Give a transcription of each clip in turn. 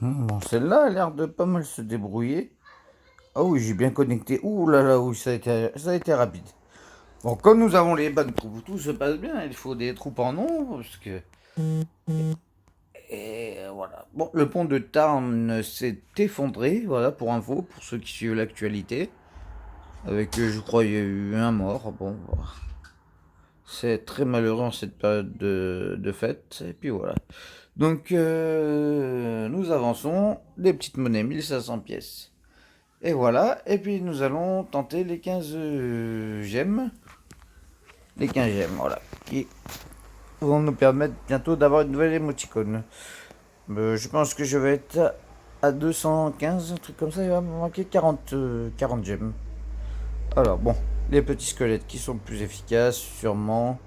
Bon, celle-là a l'air de pas mal se débrouiller. Ah oui, j'ai bien connecté. Ouh là là, oui, ça a été rapide. Bon, comme nous avons les bonnes troupes, tout se passe bien. Il faut des troupes en nombre, parce que... Et voilà. Bon, le pont de Tarn s'est effondré, voilà, pour info, pour ceux qui suivent l'actualité. Avec, je crois, il y a eu un mort. Bon, voilà. C'est très malheureux en cette période de fête. Et puis voilà. Donc, nous avançons. Des petites monnaies, 1500 pièces. Et voilà. Et puis, nous allons tenter les 15 gemmes. Les 15 gemmes, voilà. Qui vont nous permettre bientôt d'avoir une nouvelle émoticône. Je pense que je vais être à 215, un truc comme ça. Il va me manquer 40 gemmes. Alors, bon. Les petits squelettes qui sont plus efficaces, sûrement.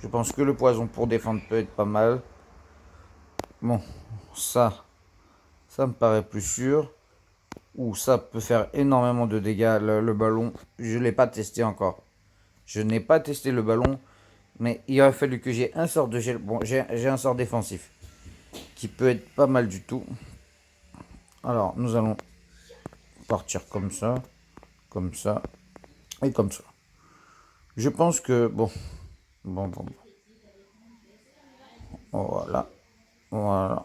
Je pense que le poison pour défendre peut être pas mal. Bon, ça me paraît plus sûr. Ou ça peut faire énormément de dégâts. Le ballon, je ne l'ai pas testé encore. Je n'ai pas testé le ballon, mais il aurait fallu que j'ai un sort de gel. Bon, j'ai un sort défensif qui peut être pas mal du tout. Alors, nous allons partir comme ça et comme ça. Je pense que, bon. Voilà, voilà.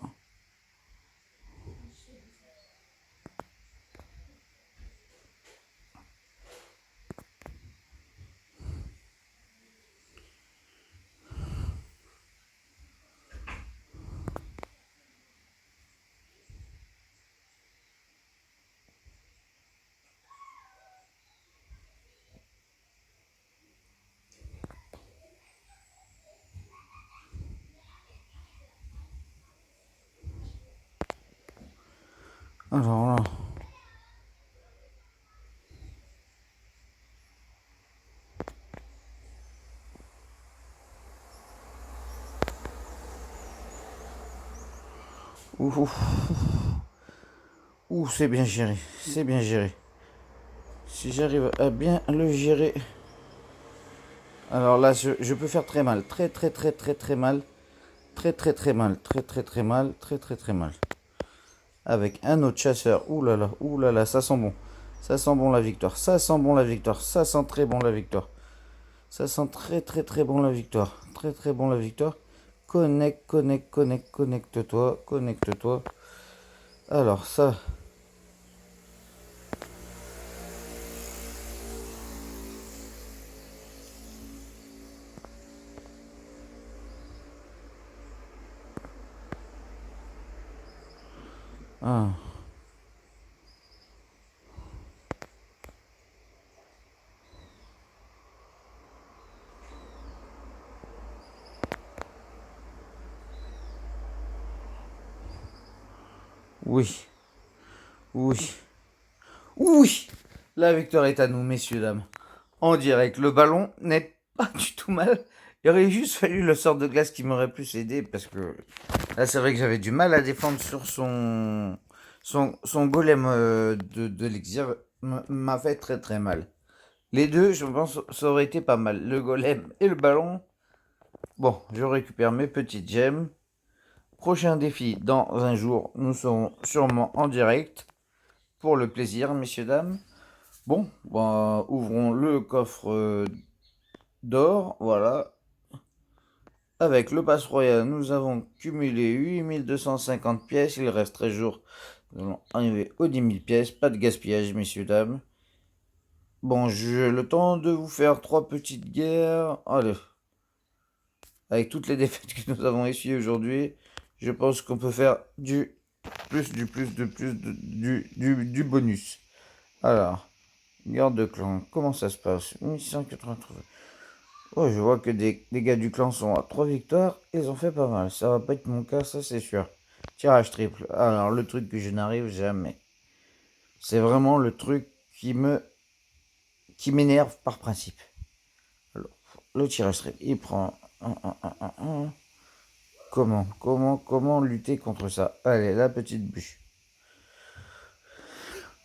Alors là. Ouh, ouh, c'est bien géré, c'est bien géré. Si j'arrive à bien le gérer. Alors là, je peux faire très mal. Très mal. Très mal. Très mal. Très mal. Avec un autre chasseur. Ouh là là, ça sent bon. Ça sent bon la victoire. Ça sent bon la victoire. Ça sent très bon la victoire. Ça sent très bon la victoire. Très bon la victoire. Connecte-toi. Connecte-toi. Alors ça. Ah. Oui. Oui. Oui. La victoire est à nous, messieurs, dames. En direct, le ballon n'est pas du tout mal. Il aurait juste fallu le sort de glace qui m'aurait plus aidé parce que là, c'est vrai que j'avais du mal à défendre sur son golem de l'Elixir m'a fait très mal. Les deux, je pense, ça aurait été pas mal. Le golem et le ballon. Bon, je récupère mes petites gemmes. Prochain défi dans un jour. Nous serons sûrement en direct pour le plaisir, messieurs, dames. Bon, bah, ouvrons le coffre d'or. Voilà. Avec le pass royal, nous avons cumulé 8250 pièces. Il reste 13 jours. Nous allons arriver aux 10 000 pièces. Pas de gaspillage, messieurs, dames. Bon, j'ai le temps de vous faire trois petites guerres. Allez. Avec toutes les défaites que nous avons essuyées aujourd'hui, je pense qu'on peut faire du bonus. Alors, garde de clan, comment ça se passe? 1183. Oh, je vois que des gars du clan sont à 3 victoires. Ils ont fait pas mal. Ça va pas être mon cas, ça c'est sûr. Tirage triple. Alors, le truc que je n'arrive jamais. C'est vraiment le truc qui m'énerve par principe. Alors, le tirage triple, il prend un. Comment lutter contre ça? Allez, la petite bûche.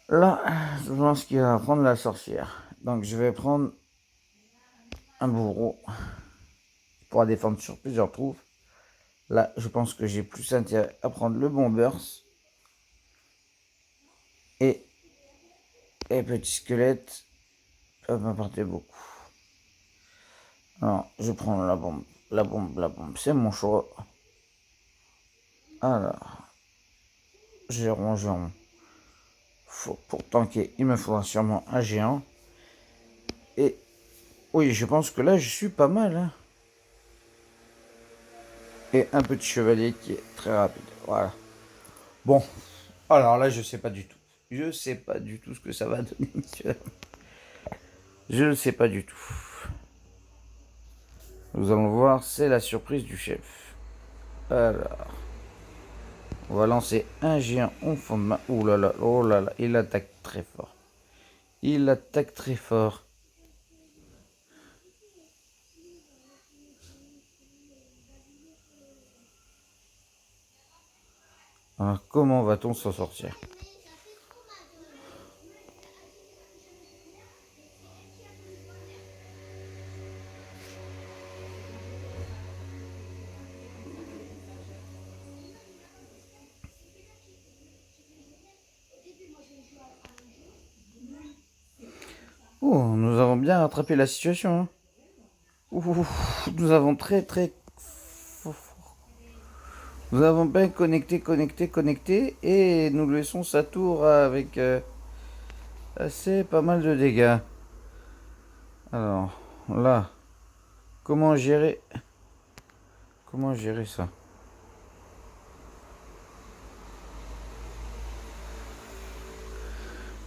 Là, je pense qu'il va prendre la sorcière. Donc, je vais prendre un bourreau pour défendre sur plusieurs troupes. Là, je pense que j'ai plus intérêt à prendre le bombers. Et, et petit squelette, ça m'apporter beaucoup. Alors, je prends la bombe. La bombe, c'est mon choix. Alors, géron. Pour tanker, il me faudra sûrement un géant. Et oui, je pense que là, je suis pas mal. Hein. Et un petit chevalier qui est très rapide. Voilà. Bon, alors là, je sais pas du tout. Je sais pas du tout ce que ça va donner, monsieur. Je ne sais pas du tout. Nous allons voir, c'est la surprise du chef. Alors, on va lancer un géant en fond de main. Ouh là là, oh là là, il attaque très fort. Il attaque très fort. Alors, comment va-t-on s'en sortir? Oh, nous avons bien rattrapé la situation. Hein. Ouh, nous avons très. Nous avons bien connecté. Et nous laissons sa tour avec assez pas mal de dégâts. Alors, là, comment gérer ça?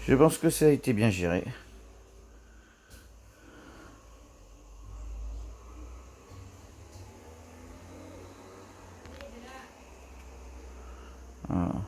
Je pense que ça a été bien géré. Voilà.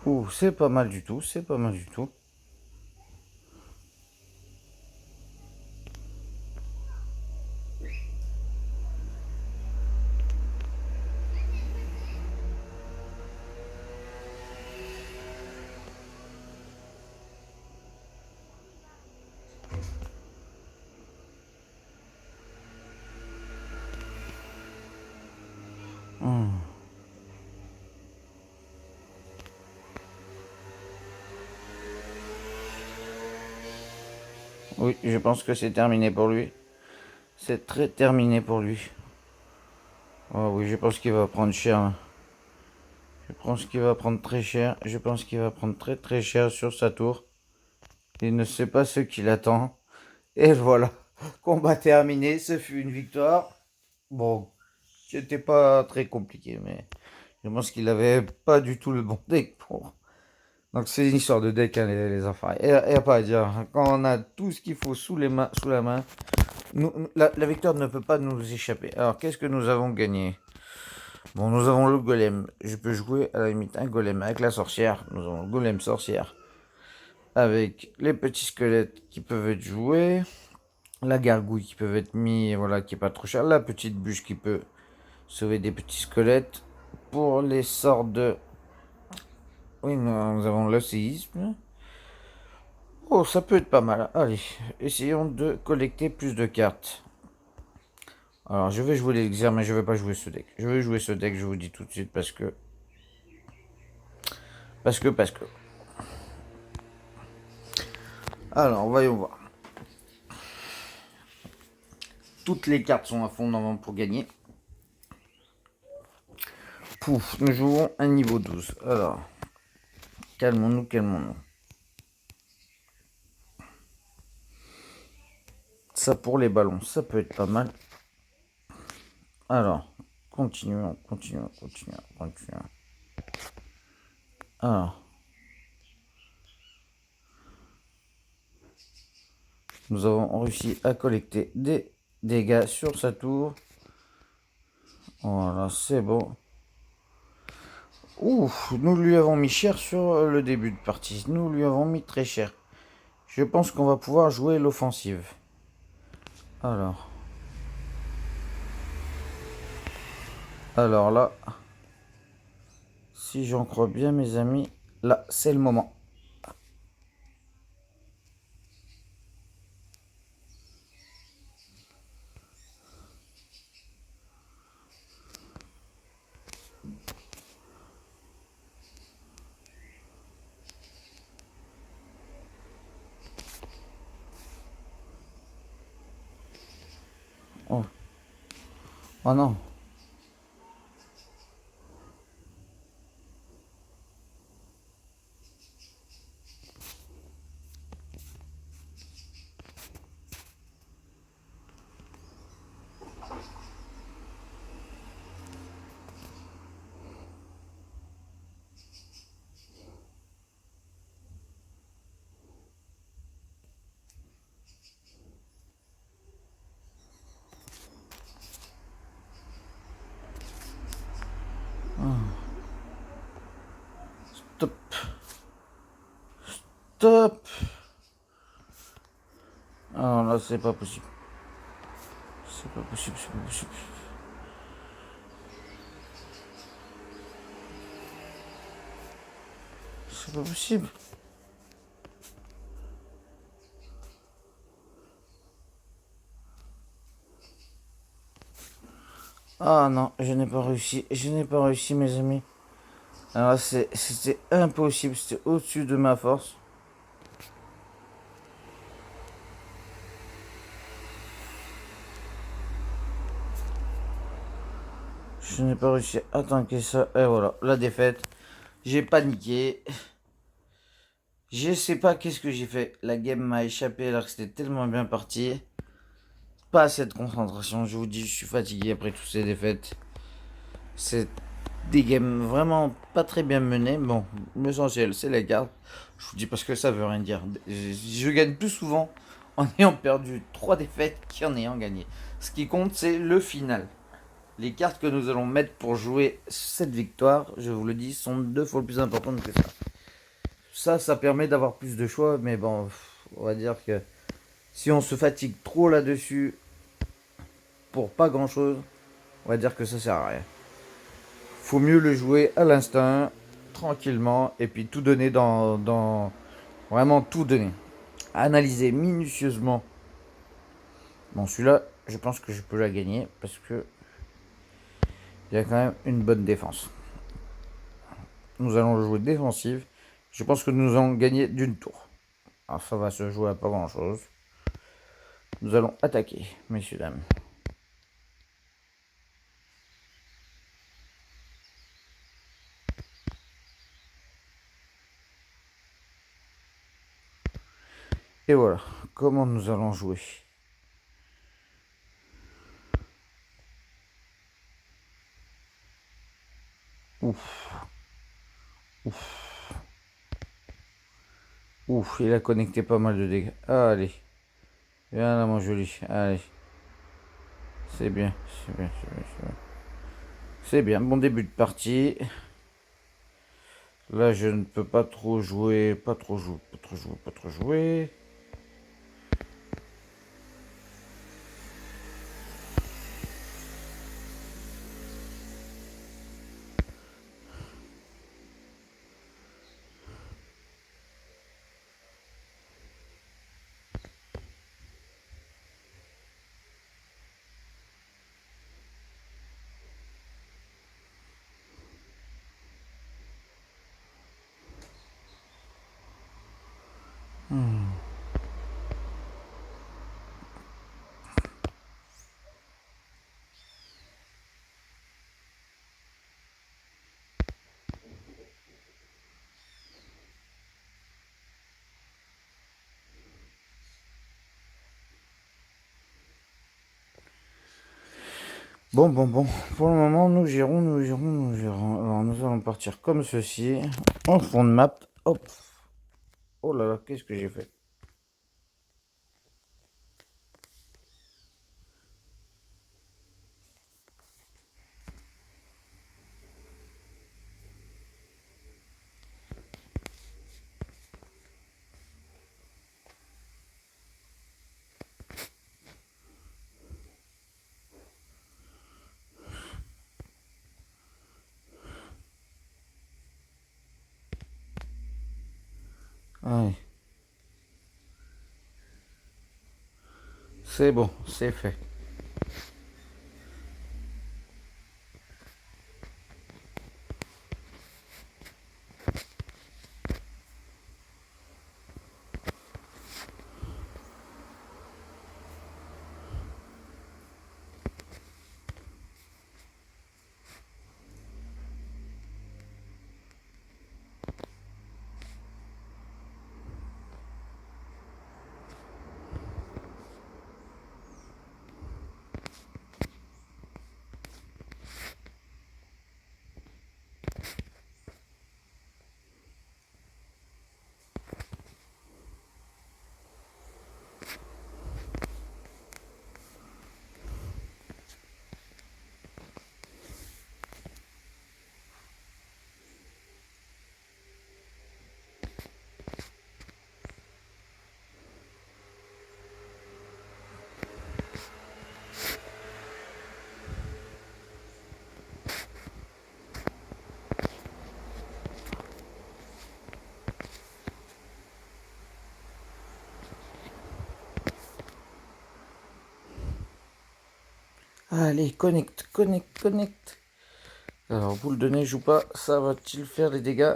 Ouh, c'est pas mal du tout, c'est pas mal du tout. Oui, je pense que c'est terminé pour lui. C'est très terminé pour lui. Oh oui, je pense qu'il va prendre cher. Là. Je pense qu'il va prendre très cher. Je pense qu'il va prendre très cher sur sa tour. Il ne sait pas ce qu'il attend. Et voilà. Combat terminé. Ce fut une victoire. Bon, c'était pas très compliqué, mais je pense qu'il avait pas du tout le bon deck pour. Donc c'est une histoire de deck, hein, les enfants. Et y a pas à dire. Quand on a tout ce qu'il faut sous la main, la victoire ne peut pas nous échapper. Alors qu'est-ce que nous avons gagné? Bon, nous avons le golem. Je peux jouer à la limite un golem avec la sorcière. Nous avons le golem sorcière. Avec les petits squelettes qui peuvent être joués. La gargouille qui peut être mis, voilà, qui est pas trop chère. La petite bûche qui peut sauver des petits squelettes. Pour les sorts de... Oui, nous avons le séisme. Oh, ça peut être pas mal. Allez, essayons de collecter plus de cartes. Alors, je vais jouer l'élixir, mais je vais pas jouer ce deck. Je vais jouer ce deck, je vous dis tout de suite, parce que... Alors, voyons voir. Toutes les cartes sont à fond normalement pour gagner. Pouf, nous jouons un niveau 12. Alors, calmons-nous. Ça pour les ballons, ça peut être pas mal. Alors, continuons. Alors, nous avons réussi à collecter des dégâts sur sa tour. Voilà, c'est bon. Ouf, nous lui avons mis cher sur le début de partie. Nous lui avons mis très cher. Je pense qu'on va pouvoir jouer l'offensive. Alors. Alors là. Si j'en crois bien, mes amis, là, c'est le moment. Oh, oh non. Stop. Stop. Ah là, c'est pas possible. C'est pas possible, c'est pas possible. C'est pas possible. Ah non, je n'ai pas réussi. Je n'ai pas réussi, mes amis. Alors c'était impossible. C'était au-dessus de ma force. Je n'ai pas réussi à tanker ça. Et voilà, la défaite. J'ai paniqué. Je sais pas qu'est-ce que j'ai fait. La game m'a échappé alors que c'était tellement bien parti. Pas assez de concentration. Je vous dis, je suis fatigué après toutes ces défaites. C'est des games vraiment pas très bien menés. Bon, l'essentiel, c'est la garde. Je vous dis parce que ça veut rien dire. Je gagne plus souvent en ayant perdu 3 défaites qu'en ayant gagné. Ce qui compte, c'est le final. Les cartes que nous allons mettre pour jouer cette victoire, je vous le dis, sont 2 fois plus importantes que ça. Ça permet d'avoir plus de choix, mais bon, on va dire que si on se fatigue trop là-dessus pour pas grand-chose, on va dire que ça sert à rien. Faut mieux le jouer à l'instinct, tranquillement, et puis tout donner vraiment tout donner. Analyser minutieusement. Bon, celui-là, je pense que je peux la gagner parce que il y a quand même une bonne défense. Nous allons le jouer défensive. Je pense que nous allons gagner d'une tour. Alors ça va se jouer à pas grand chose. Nous allons attaquer, messieurs, dames. Et voilà, comment nous allons jouer. Ouf, ouf, ouf, il a connecté pas mal de dégâts. Allez, viens là mon joli, allez. C'est bien, c'est bien, c'est bien, c'est bien. C'est bien, bon début de partie. Là, je ne peux pas trop jouer, pas trop jouer, pas trop jouer, pas trop jouer. Bon, bon, bon. Pour le moment, nous gérons, nous gérons, nous gérons. Alors, nous allons partir comme ceci. En fond de map. Hop. Oh là là, qu'est-ce que j'ai fait? Ouais. C'est bon, c'est fait. Allez, connecte, connecte, connecte. Alors, boule de neige ou pas, ça va-t-il faire les dégâts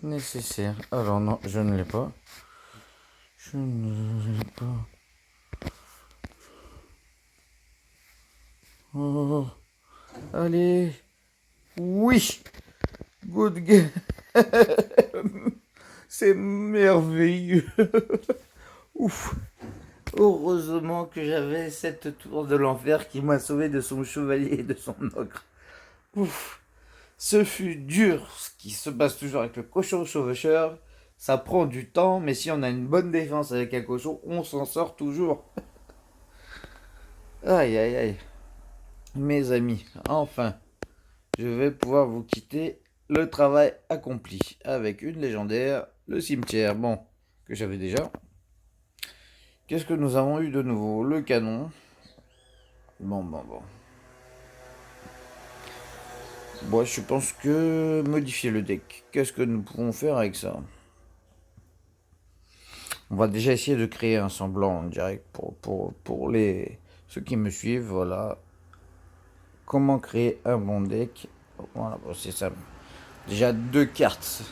nécessaires? Alors non, je ne l'ai pas. Je ne l'ai pas. Oh, allez. Oui. Good game. C'est merveilleux. Ouf. Heureusement que j'avais cette tour de l'enfer qui m'a sauvé de son chevalier et de son ogre. Ouf. Ce fut dur, ce qui se passe toujours avec le cochon chevaucheur. Ça prend du temps, mais si on a une bonne défense avec un cochon, on s'en sort toujours. Aïe aïe aïe. Mes amis, enfin, je vais pouvoir vous quitter. Le travail accompli avec une légendaire, le cimetière, bon, que j'avais déjà. Qu'est-ce que nous avons eu de nouveau? Le canon. Bon. Bon, je pense que modifier le deck. Qu'est-ce que nous pouvons faire avec ça? On va déjà essayer de créer un semblant en direct pour ceux qui me suivent. Voilà. Comment créer un bon deck? Voilà, bon, c'est simple. Déjà deux cartes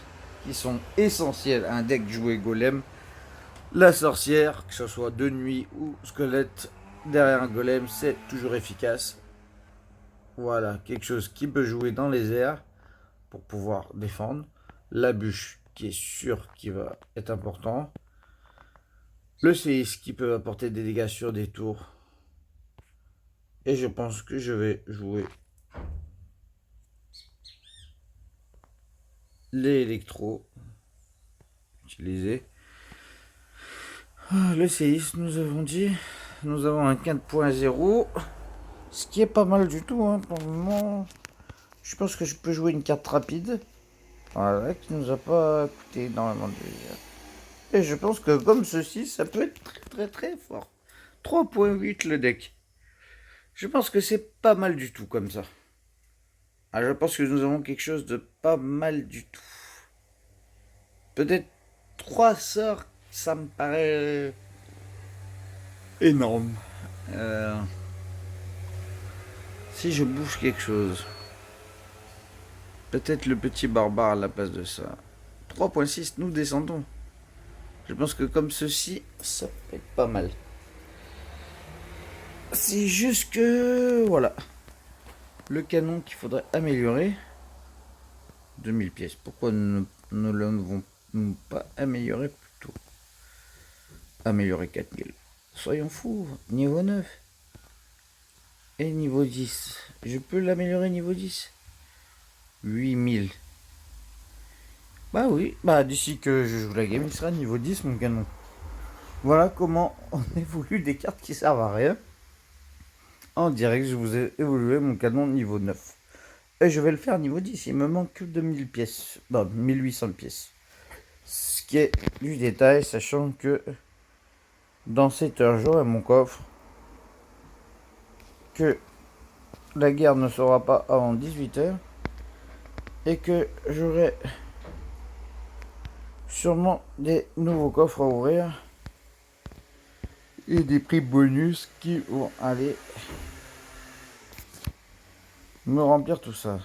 qui sont essentielles à un deck joué golem. La sorcière, que ce soit de nuit ou squelette, derrière un golem, c'est toujours efficace. Voilà, quelque chose qui peut jouer dans les airs pour pouvoir défendre. La bûche, qui est sûr qui va être important. Le séisme, qui peut apporter des dégâts sur des tours. Et je pense que je vais jouer les électros. Utiliser. Le séisme, nous avons dit. Nous avons un 4.0. Ce qui est pas mal du tout, hein, pour le moment. Je pense que je peux jouer une carte rapide. Voilà, qui nous a pas coûté énormément de dégâts. Et je pense que comme ceci, ça peut être très fort. 3.8 le deck. Je pense que c'est pas mal du tout comme ça. Ah, je pense que nous avons quelque chose de pas mal du tout. Peut-être 3 sorts, ça me paraît énorme. Si je bouge quelque chose, peut-être le petit barbare à la place de ça. 3.6, nous descendons. Je pense que comme ceci, ça peut être pas mal. C'est juste que... Voilà. Le canon qu'il faudrait améliorer. 2000 pièces. Pourquoi nous ne l'avons pas amélioré plutôt? Améliorer 4000. Soyons fous. Niveau 9. Et niveau 10. Je peux l'améliorer niveau 10. 8000. Bah oui. Bah d'ici que je joue la game, il sera niveau 10 mon canon. Voilà comment on évolue des cartes qui servent à rien. En direct, je vous ai évolué mon canon niveau 9. Et je vais le faire niveau 10. Il me manque que 2000 pièces. Non, 1800 pièces. Ce qui est du détail, sachant que dans 7 heures, j'aurai mon coffre. Que la guerre ne sera pas avant 18 heures. Et que j'aurai sûrement des nouveaux coffres à ouvrir. Et des prix bonus qui vont aller me remplir tout ça.